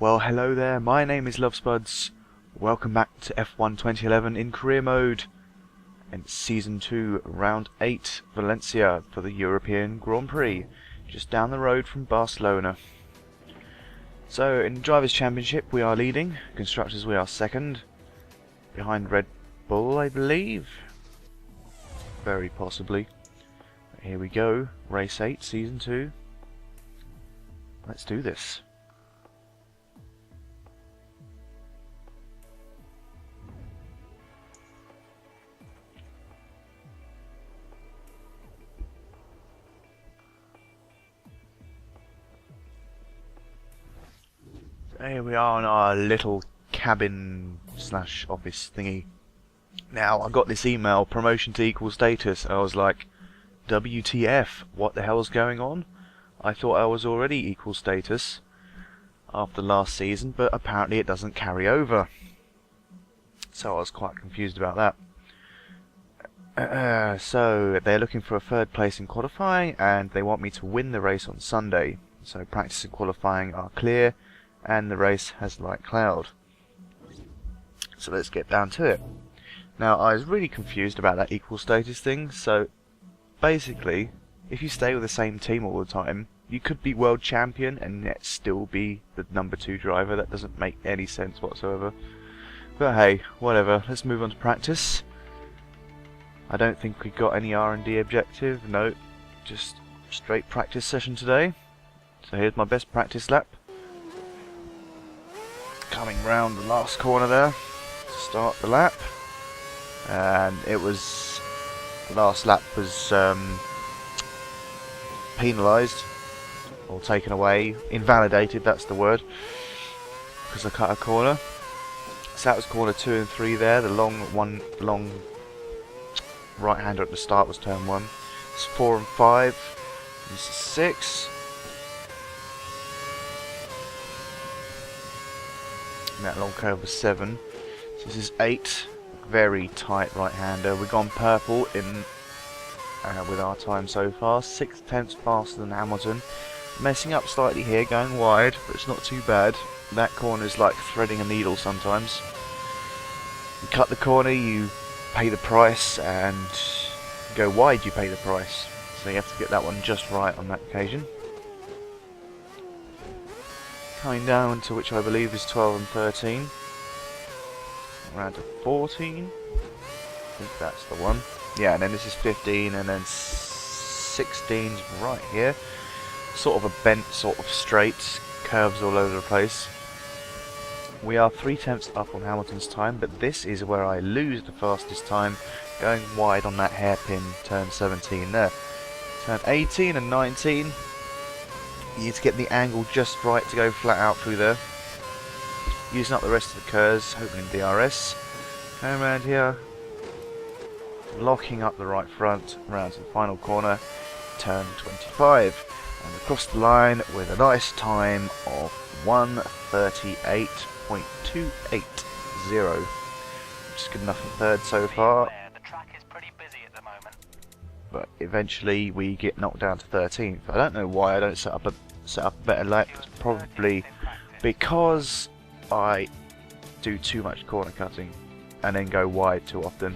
Well, hello there, my name is Lovespuds. Welcome back to F1 2011 in career mode. And it's Season 2, Round 8, Valencia for the European Grand Prix, just down the road from Barcelona. So, in the Drivers' Championship we are leading, Constructors we are second, behind Red Bull I believe. Very possibly. But here we go, Race 8, Season 2. Let's do this. Here we are on our little cabin slash office thingy. Now, I got this email, promotion to equal status. I was like, WTF, what the hell's going on? I thought I was already equal status after last season, but apparently it doesn't carry over. So I was quite confused about that. So they're looking for a third place in qualifying, and they want me to win the race on Sunday. So practice and qualifying are clear, and the race has light cloud. So let's get down to it. Now, I was really confused about that equal status thing. So basically, if you stay with the same team all the time, you could be world champion and yet still be the number 2 driver. That doesn't make any sense whatsoever. But hey, whatever, let's move on to practice. I don't think we got any R&D objective, no, just straight practice session today. So here's my best practice lap. Coming round the last corner there to start the lap, and it was, the last lap was penalised or taken away, invalidated, that's the word, because I cut a corner. So that was corner 2 and 3 there. The long right hander at the start was turn 1. It's 4 and 5. This is 6. That long curve was 7. So this is 8. Very tight right hander. We've gone purple in with our time so far. 6/10 faster than Hamilton. Messing up slightly here, going wide, but it's not too bad. That corner is like threading a needle sometimes. You cut the corner, you pay the price, and go wide, you pay the price. So you have to get that one just right on that occasion. Coming down to which I believe is 12 and 13. Around to 14. I think that's the one. Yeah, and then this is 15, and then 16's right here. Sort of a bent, sort of straight, curves all over the place. We are 3/10 up on Hamilton's time, but this is where I lose the fastest time, going wide on that hairpin turn 17 there. Turn 18 and 19. You need to get the angle just right to go flat out through there. Using up the rest of the curves, hoping DRS. And around here, locking up the right front, around to the final corner, turn 25. And across the line with a nice time of 1:38.280. Which is good enough for third so far. The track is pretty busy at the moment. But eventually we get knocked down to 13th. I don't know why I don't set up a better lap. It's probably because I do too much corner cutting and then go wide too often.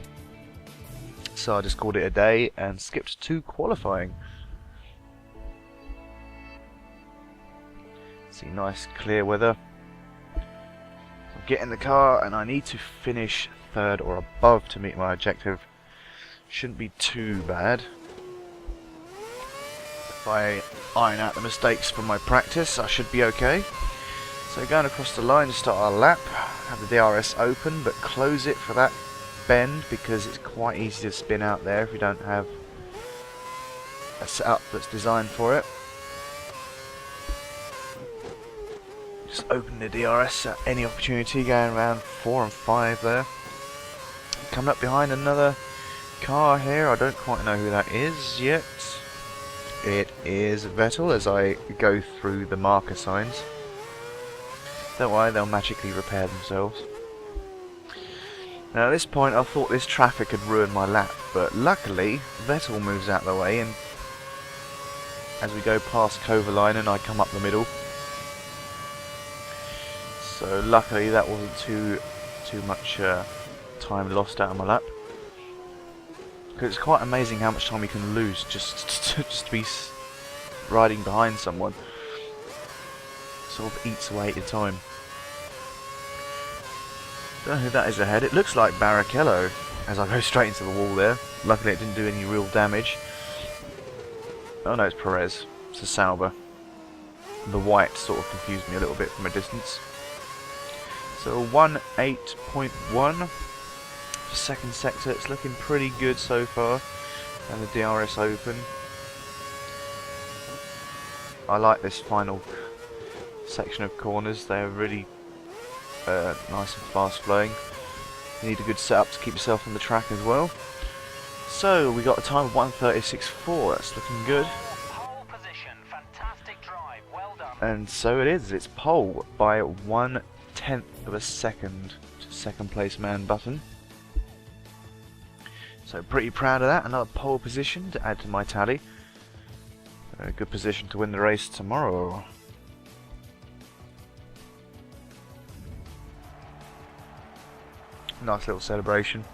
So I just called it a day and skipped to qualifying. See, nice clear weather. So get in the car, and I need to finish third or above to meet my objective. Shouldn't be too bad. If I iron out the mistakes from my practice, I should be okay. So going across the line to start our lap, have the DRS open, but close it for that bend because it's quite easy to spin out there if you don't have a setup that's designed for it. Just open the DRS at any opportunity, going around 4 and 5 there. Coming up behind another car here, I don't quite know who that is yet. It is Vettel as I go through the marker signs. Don't worry, they'll magically repair themselves. Now at this point I thought this traffic had ruined my lap, but luckily Vettel moves out of the way, and as we go past Kovalainen I come up the middle. So luckily that wasn't too much time lost out of my lap. Because it's quite amazing how much time you can lose just to be riding behind someone. Sort of eats away at your time. Don't know who that is ahead. It looks like Barrichello as I go straight into the wall there. Luckily it didn't do any real damage. Oh no, it's Perez. It's a Sauber. The white sort of confused me a little bit from a distance. So 1.8.1 for second sector. It's looking pretty good so far. And the DRS Open. I like this final section of corners. They're really nice and fast flowing. You need a good setup to keep yourself on the track as well. So we got a time of 1:36.4. That's looking good. Pole position, fantastic drive, well done. And so it is. It's pole by 1/10 of a second to second place man Button. So pretty proud of that. Another pole position to add to my tally. A good position to win the race tomorrow. Nice little celebration.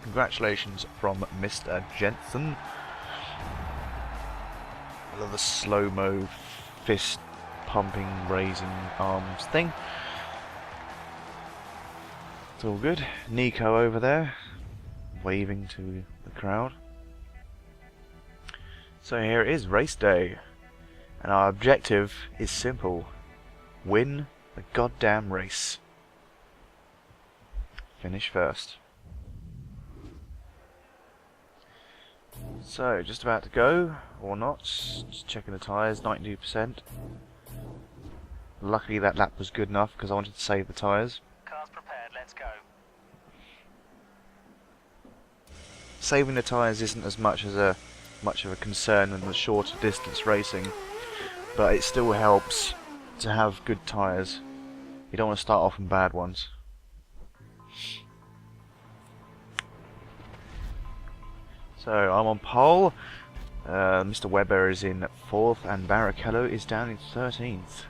Congratulations from Mr. Jensen. I love the slow-mo fist pumping, raising arms thing. It's all good. Nico over there, waving to the crowd. So here it is, race day. And our objective is simple. Win the goddamn race. Finish first. So, just about to go, or not. Just checking the tyres, 92%. Luckily that lap was good enough because I wanted to save the tyres. Car's prepared, let's go. Saving the tyres isn't as much of a concern in the shorter distance racing, but it still helps to have good tyres. You don't want to start off in bad ones. So I'm on pole, Mr. Webber is in 4th and Barrichello is down in 13th.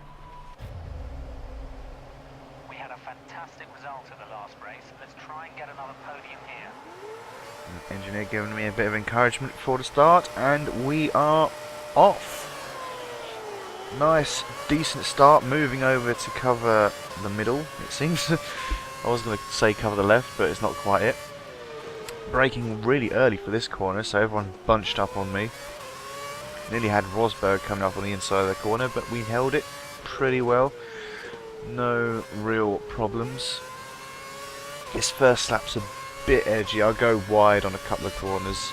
We had a fantastic result at the last race. Let's try and get another podium here. Engineer giving me a bit of encouragement before the start, and we are off. Nice, decent start, moving over to cover the middle, it seems. I was going to say cover the left, but it's not quite it. Braking really early for this corner, so everyone bunched up on me. Nearly had Rosberg coming up on the inside of the corner, but we held it pretty well. No real problems. This first lap's a bit edgy. I'll go wide on a couple of corners.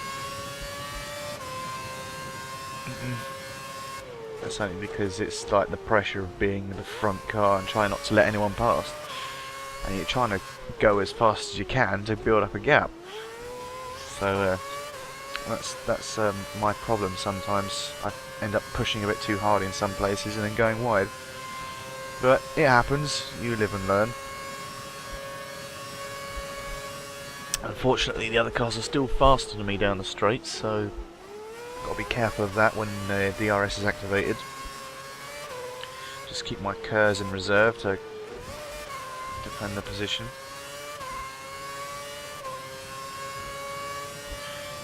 That's only because it's like the pressure of being in the front car and trying not to let anyone past. And you're trying to go as fast as you can to build up a gap. So that's my problem sometimes. I end up pushing a bit too hard in some places and then going wide. But it happens, you live and learn. Unfortunately the other cars are still faster than me down the straight, so got to be careful of that when the DRS is activated. Just keep my KERS in reserve to defend the position.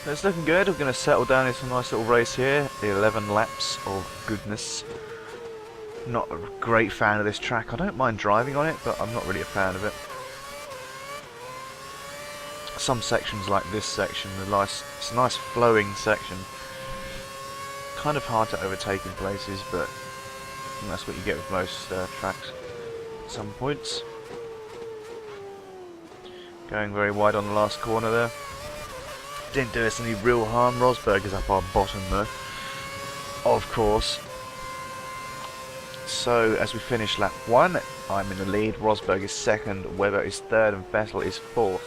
So it's looking good. We're going to settle down into a nice little race here. The 11 laps of goodness. Not a great fan of this track. I don't mind driving on it, but I'm not really a fan of it. Some sections like this section, it's a nice flowing section. Kind of hard to overtake in places, but that's what you get with most tracks at some points. Going very wide on the last corner there. Didn't do us any real harm. Rosberg is up our bottom though, of course. So as we finish lap 1, I'm in the lead. Rosberg is 2nd, Webber is 3rd, and Vettel is 4th.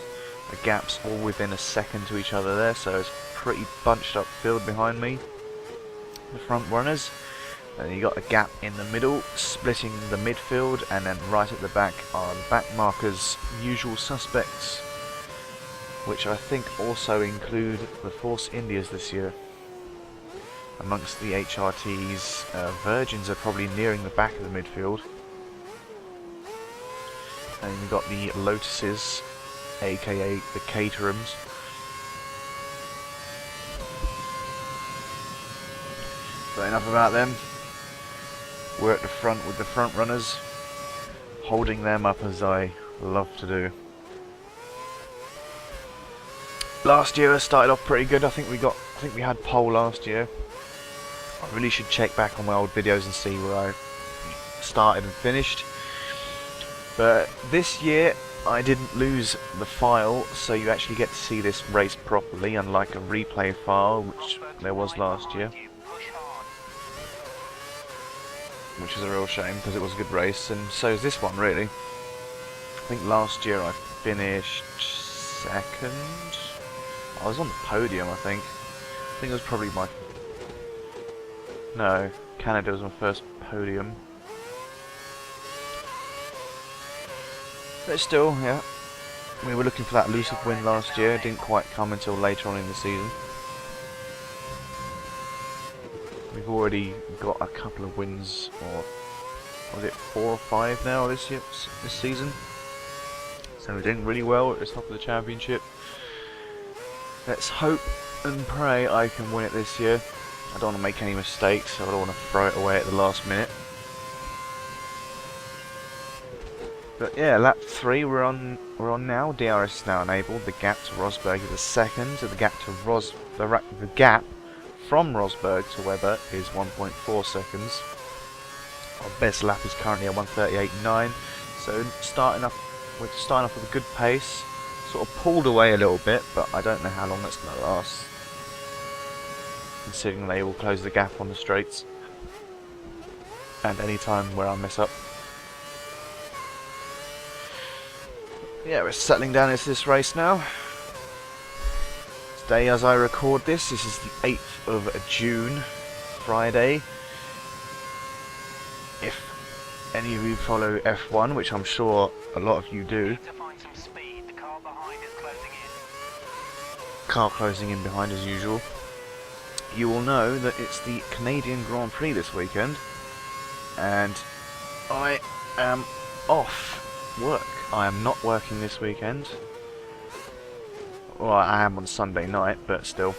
The gaps all within a second to each other there, so it's pretty bunched up field behind me, the front runners. And you got a gap in the middle, splitting the midfield, and then right at the back are the back markers, usual suspects, which I think also include the Force Indias this year. Amongst the HRTs, Virgins are probably nearing the back of the midfield. And you've got the Lotuses, aka the Caterhams. But enough about them. We're at the front with the front runners, holding them up as I love to do. Last year I started off pretty good. I think we had pole last year. I really should check back on my old videos and see where I started and finished. But this year I didn't lose the file, so you actually get to see this race properly, unlike a replay file, which there was last year. Which is a real shame, because it was a good race, and so is this one, really. I think last year I finished second. I was on the podium, I think. I think it was probably my... No, Canada was my first podium. But still, yeah. We were looking for that elusive win last year. It didn't quite come until later on in the season. We've already got a couple of wins, or was it 4 or 5 now this season? So we're doing really well at the top of the championship. Let's hope and pray I can win it this year. I don't want to make any mistakes, so I don't want to throw it away at the last minute. But yeah, lap 3 we're on now. DRS is now enabled. The gap to Rosberg is a second. So the gap to the gap from Rosberg to Webber is 1.4 seconds. Our best lap is currently at 1:38.9. So starting off with a good pace. Sort of pulled away a little bit, but I don't know how long that's going to last, considering they will close the gap on the straights and any time where I mess up. Yeah, we're settling down into this race now. Today, as I record this is the 8th of June, Friday. If any of you follow F1, which I'm sure a lot of you do. Car closing in behind as usual. You will know that it's the Canadian Grand Prix this weekend, and I am off work. I am not working this weekend. Well, I am on Sunday night, but still,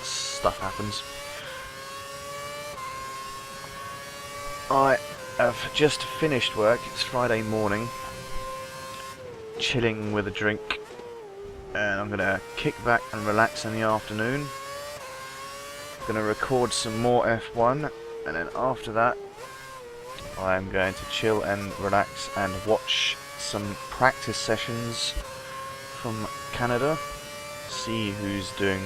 stuff happens. I have just finished work. It's Friday morning, chilling with a drink. And I'm going to kick back and relax in the afternoon. Going to record some more F1, and then after that I'm going to chill and relax and watch some practice sessions from Canada. See who's the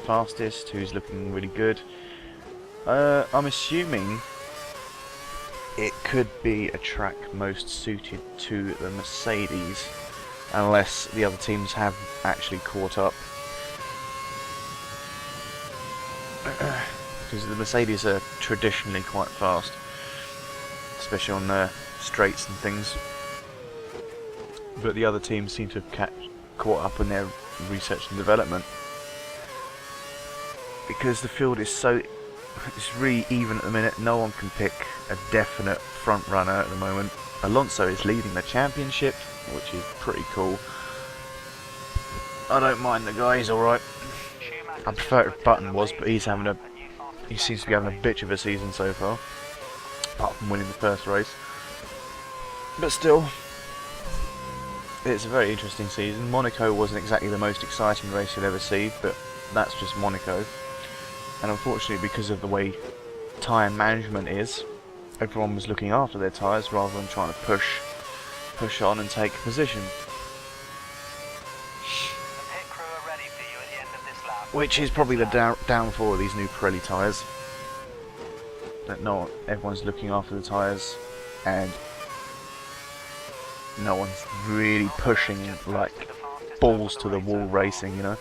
fastest, who's looking really good. I'm assuming it could be a track most suited to the Mercedes, unless the other teams have actually caught up. Because the Mercedes are traditionally quite fast, especially on the straights and things. But the other teams seem to have caught up in their research and development. Because the field is it's really even at the minute. No one can pick a definite front runner at the moment. Alonso is leading the championship, which is pretty cool. I don't mind the guy, he's alright. I prefer if Button was, but he seems to be having a bitch of a season so far, apart from winning the first race. But still, it's a very interesting season. Monaco wasn't exactly the most exciting race you'll ever see, but that's just Monaco. And unfortunately, because of the way tyre management is, everyone was looking after their tyres rather than trying to push on and take position. Which is probably the downfall of these new Pirelli tyres. That everyone's looking after the tyres, and no one's really pushing like balls to the wall racing, you know.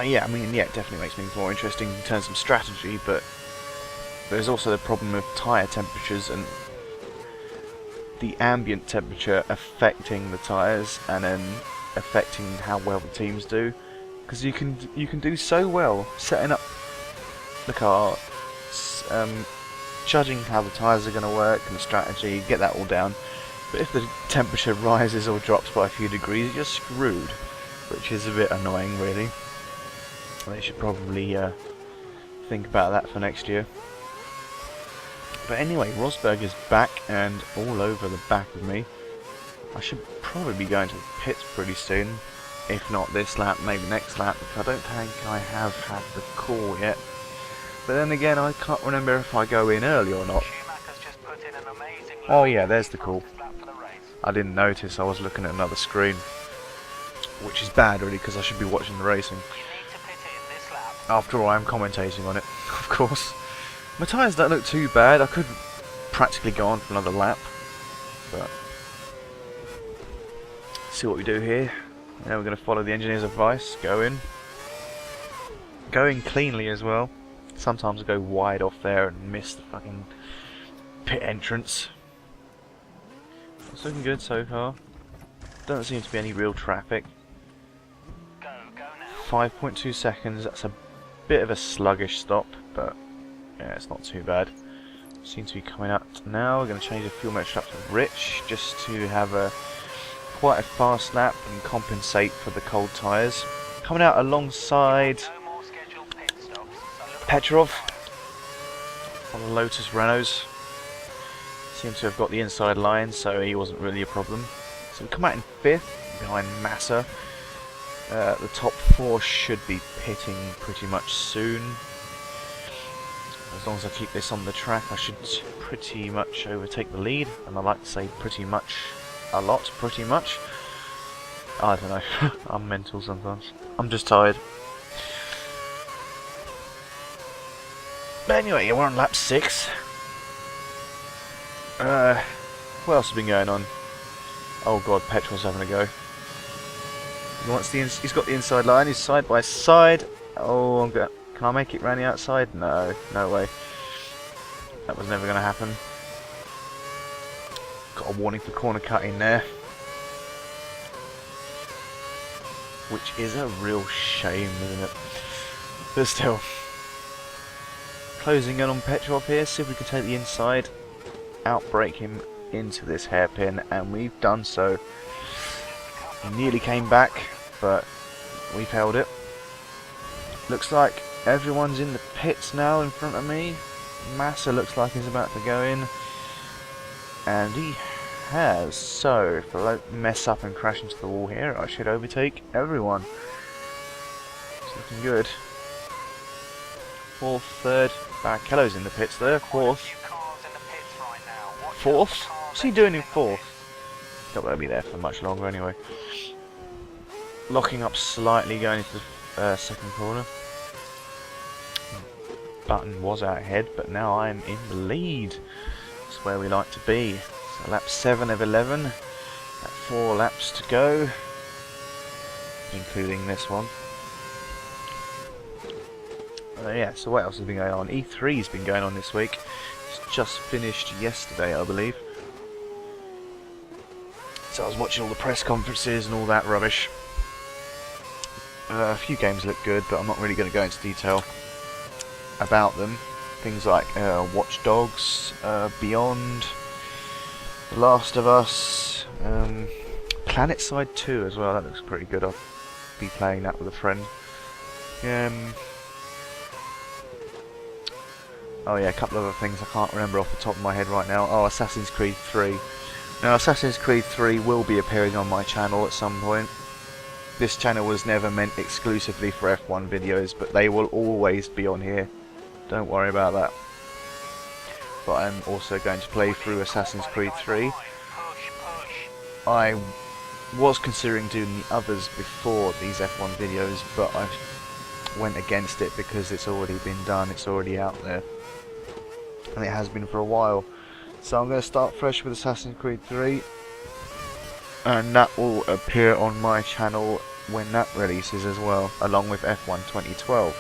Yeah, I mean, yeah, it definitely makes things more interesting in terms of strategy, but there's also the problem of tyre temperatures and the ambient temperature affecting the tyres and then affecting how well the teams do. Because you can do so well setting up the car, judging how the tyres are going to work and the strategy, get that all down. But if the temperature rises or drops by a few degrees, you're screwed, which is a bit annoying, really. They should probably think about that for next year. But anyway, Rosberg is back and all over the back of me. I should probably be going to the pits pretty soon. If not this lap, maybe next lap, because I don't think I have had the call yet. But then again, I can't remember if I go in early or not. Oh yeah, there's the call. I didn't notice, I was looking at another screen. Which is bad really, because I should be watching the racing. After all, I'm commentating on it, of course. My tyres don't look too bad, I could practically go on for another lap. But see what we do here. Now we're going to follow the engineer's advice, go in. Go in cleanly as well. Sometimes I go wide off there and miss the fucking pit entrance. It's looking good so far. Doesn't seem to be any real traffic. 5.2 seconds, that's a bit of a sluggish stop, but yeah, it's not too bad. Seems to be coming up now. We're going to change the fuel measure up to rich, just to have quite a fast lap and compensate for the cold tyres. Coming out alongside Petrov on the Lotus Renaults. Seems to have got the inside line, so he wasn't really a problem. So we come out in 5th, behind Massa. The top 4 should be pitting pretty much soon. As long as I keep this on the track, I should pretty much overtake the lead. And I like to say pretty much a lot, pretty much. I don't know, I'm mental sometimes. I'm just tired. But anyway, we're on lap 6. What else has been going on? Oh god, Petrov's having a go. He's got the inside line, he's side by side. Oh, can I make it round the outside? No, no way. That was never going to happen. Got a warning for corner cutting there. Which is a real shame, isn't it? But still. Closing in on Petrov here, see if we can take the inside. Outbrake him into this hairpin, and we've done so. He nearly came back, but we've held it. Looks like everyone's in the pits now in front of me. Massa looks like he's about to go in, and he has. So if I don't mess up and crash into the wall here, I should overtake everyone. It's looking good. 4th, 3rd, Barrichello's in the pits there. 4th. 4th? What's he doing in 4th? Not going to be there for much longer anyway. Locking up slightly going into the second corner. Button was out ahead, but now I'm in the lead. That's where we like to be. So lap 7 of 11. Got 4 laps to go, including this one. Yeah, so what else has been going on? E3's been going on this week. It's just finished yesterday, I believe. So I was watching all the press conferences and all that rubbish. A few games look good, but I'm not really going to go into detail about them. Things like Watch Dogs, Beyond, The Last of Us, Planet Side 2 as well. That looks pretty good. I'll be playing that with a friend. Oh yeah, a couple of other things I can't remember off the top of my head right now. Oh, Assassin's Creed 3. Now, Assassin's Creed 3 will be appearing on my channel at some point. This channel was never meant exclusively for F1 videos, but they will always be on here. Don't worry about that. But I'm also going to play through Assassin's Creed 3. I was considering doing the others before these F1 videos, but I went against it because it's already been done, it's already out there. And it has been for a while. So I'm going to start fresh with Assassin's Creed 3. And that will appear on my channel when that releases as well, along with F1 2012.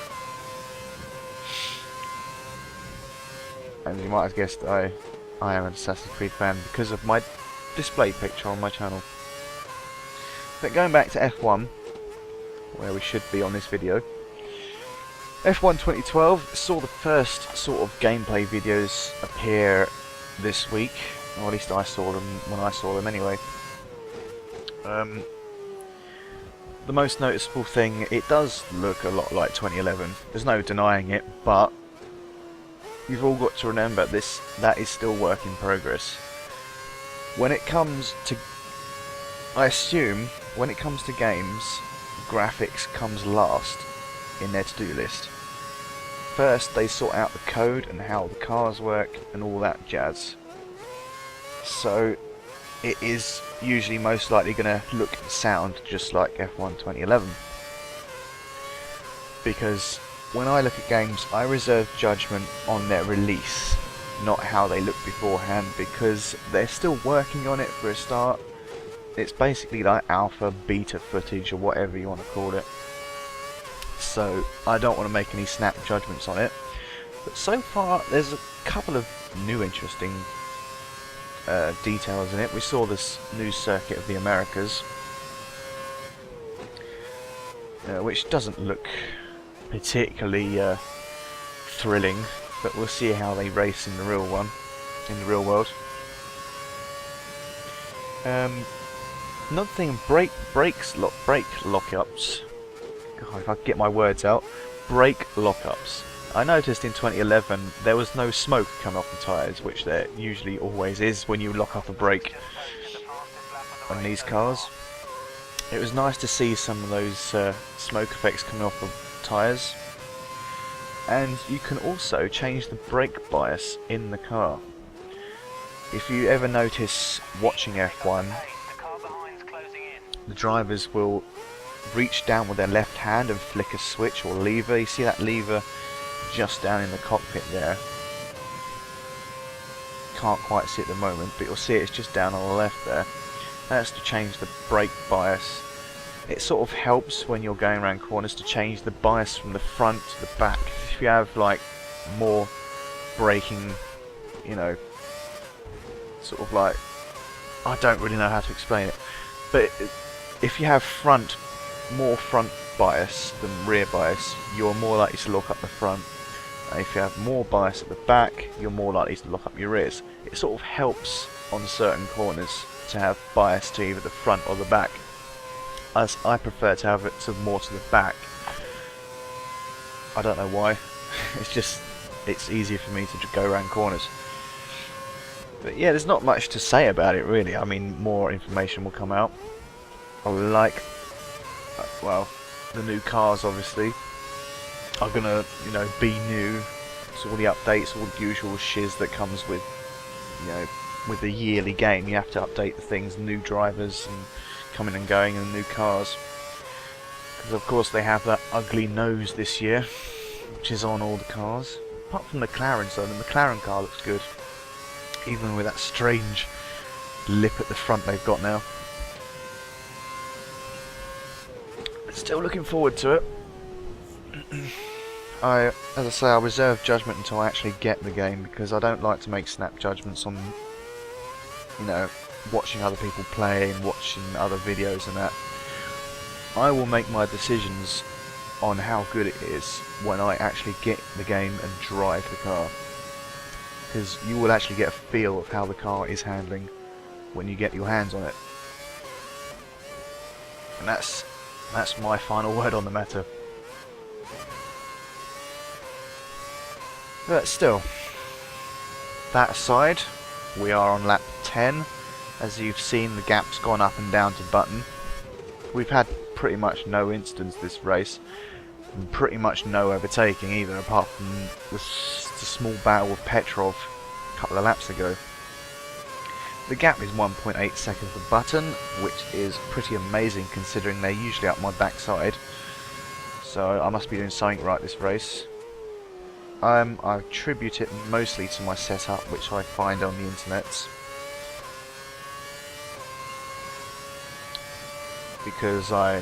And you might have guessed I am an Assassin's Creed fan because of my display picture on my channel. But going back to F1, where we should be on this video, F1 2012 saw the first sort of gameplay videos appear this week, or at least I saw them when I saw them anyway. The most noticeable thing, it does look a lot like 2011, there's no denying it, but you've all got to remember that is still work in progress. When it comes to, I assume, when it comes to games, graphics comes last in their to-do list. First they sort out the code and how the cars work and all that jazz. So it is usually most likely going to look and sound just like F1 2011. Because when I look at games, I reserve judgment on their release, not how they look beforehand, because they're still working on it for a start. It's basically like alpha, beta footage, or whatever you want to call it. So I don't want to make any snap judgments on it. But so far, there's a couple of new interesting details in it. We saw this new circuit of the Americas, which doesn't look particularly thrilling, but we'll see how they race in the real world. Another thing, brake lockups. God, if I can get my words out, brake lockups. I noticed in 2011 there was no smoke coming off the tyres, which there usually always is when you lock up a brake on these cars. It was nice to see some of those smoke effects coming off the tyres. And you can also change the brake bias in the car. If you ever notice watching F1, the drivers will reach down with their left hand and flick a switch or lever. You see that lever just down in the cockpit there. Can't quite see it at the moment, but you'll see it's just down on the left there. That's to change the brake bias. It sort of helps when you're going around corners to change the bias from the front to the back. If you have like more braking, you know, sort of like, I don't really know how to explain it, but if you have more front bias than rear bias, you're more likely to lock up the front. And if you have more bias at the back, you're more likely to lock up your rears. It sort of helps on certain corners to have bias to either the front or the back. As I prefer to have it more to the back. I don't know why. It's easier for me to go around corners. But yeah, there's not much to say about it really. I mean, more information will come out. I like, well, the new cars obviously are gonna, you know, be new. So all the updates, all the usual shiz that comes with, you know, with the yearly game. You have to update the things, new drivers and coming and going in new cars. Because of course they have that ugly nose this year, which is on all the cars. Apart from the McLaren, so the McLaren car looks good. Even with that strange lip at the front they've got now. Still looking forward to it. As I say, I reserve judgment until I actually get the game, because I don't like to make snap judgments on, you know, watching other people play and watching other videos and that. I will make my decisions on how good it is when I actually get the game and drive the car. Because you will actually get a feel of how the car is handling when you get your hands on it. And that's my final word on the matter. But still, that aside, we are on lap 10. As you've seen, the gap's gone up and down to Button. We've had pretty much no incidents this race, and pretty much no overtaking either, apart from the small battle with Petrov a couple of laps ago. The gap is 1.8 seconds for Button, which is pretty amazing considering they're usually up my backside. So I must be doing something right this race. I attribute it mostly to my setup, which I find on the internet. Because I'm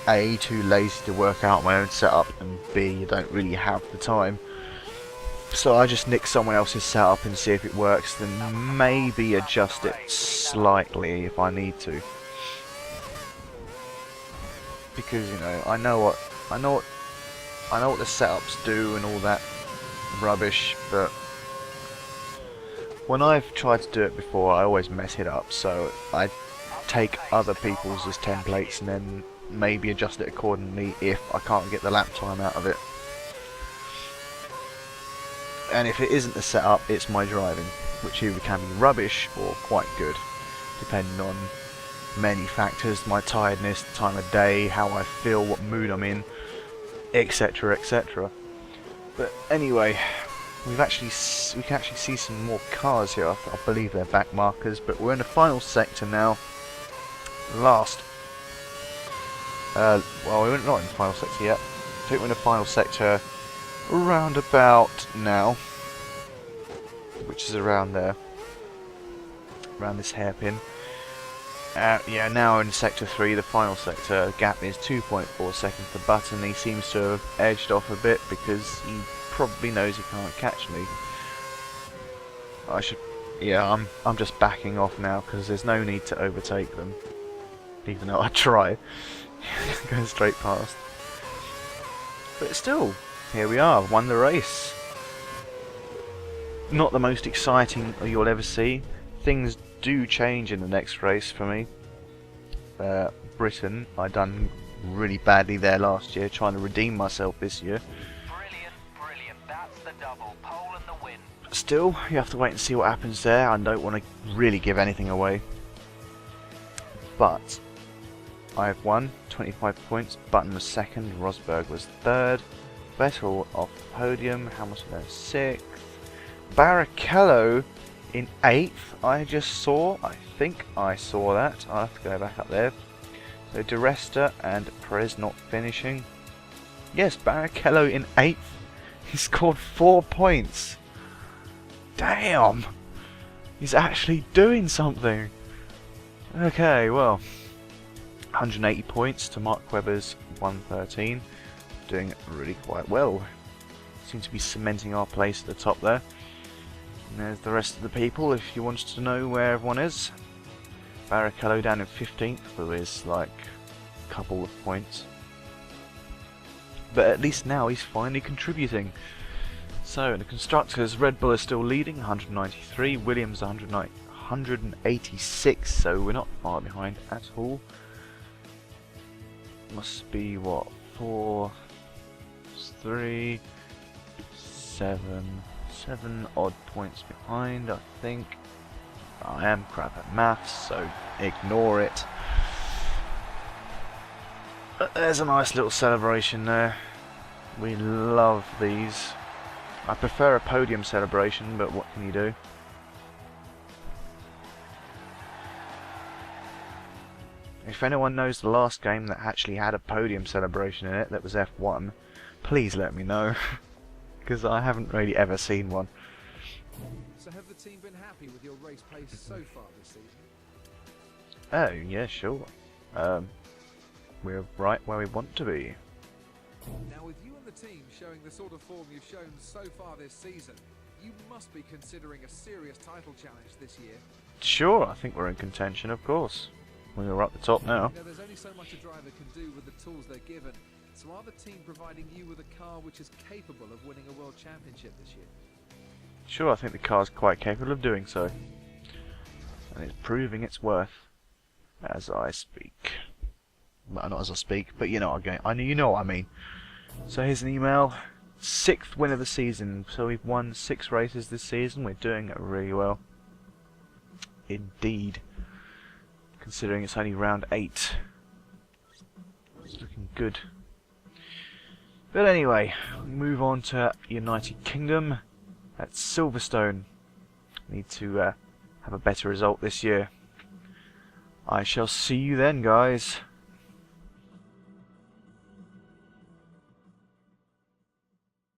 A, too lazy to work out my own setup, and B, I don't really have the time. So I just nick someone else's setup and see if it works, then maybe adjust it slightly if I need to. Because, you know, I know what I know what the setups do and all that rubbish, but when I've tried to do it before, I always mess it up. So I take other people's as templates and then maybe adjust it accordingly if I can't get the lap time out of it. And if it isn't the setup, it's my driving, which either can be rubbish or quite good, depending on many factors: my tiredness, the time of day, how I feel, what mood I'm in, etc, etc. But anyway, we can actually see some more cars here. I believe they're back markers, but we're in the final sector now. Last. Well, we're not in the final sector yet. I think we're in the final sector around about now, which is around there, around this hairpin. Yeah, now in sector 3, the final sector. The gap is 2.4 seconds to Button. He seems to have edged off a bit because he probably knows he can't catch me. Yeah, I'm just backing off now because there's no need to overtake them, even though I try. Going straight past. But still, here we are, won the race. Not the most exciting you'll ever see. Things do change in the next race for me. Britain, I done really badly there last year, trying to redeem myself this year. Brilliant, brilliant. That's the double. Pole and the win. But still, you have to wait and see what happens there. I don't want to really give anything away. But I've won 25 points. Button was second, Rosberg was third, Vettel off the podium, Hamilton in sixth, Barrichello in 8th. I think I saw that. I'll have to go back up there. So De Resta and Perez not finishing. Yes, Barrichello in 8th. He scored 4 points. Damn! He's actually doing something. Okay, well, 180 points to Mark Webber's 113. Doing really quite well. Seem to be cementing our place at the top there. And there's the rest of the people if you wanted to know where everyone is. Barrichello down in 15th with his like couple of points. But at least now he's finally contributing. So in the constructors, Red Bull is still leading, 193, Williams 186, so we're not far behind at all. Must be what, 4, 3, 7 odd points behind, I think. I am crap at maths, so ignore it. But there's a nice little celebration there. We love these. I prefer a podium celebration, but what can you do? If anyone knows the last game that actually had a podium celebration in it that was F1, please let me know, because I haven't really ever seen one. So have the team been happy with your race pace so far this season? Oh, yeah, sure. We're right where we want to be. Now with you and the team showing the sort of form you've shown so far this season, you must be considering a serious title challenge this year. Sure, I think we're in contention, of course. We're up the top now. You know, there's only so much a driver can do with the tools they're given. So are the team providing you with a car which is capable of winning a world championship this year? Sure, I think the car's quite capable of doing so. And it's proving its worth as I speak. Well, not as I speak, but you know what I mean. So here's an email. 6th win of the season. So we've won 6 races this season. We're doing it really well. Indeed. Considering it's only round 8. It's looking good. But anyway, we move on to United Kingdom. At Silverstone. Need to have a better result this year. I shall see you then, guys.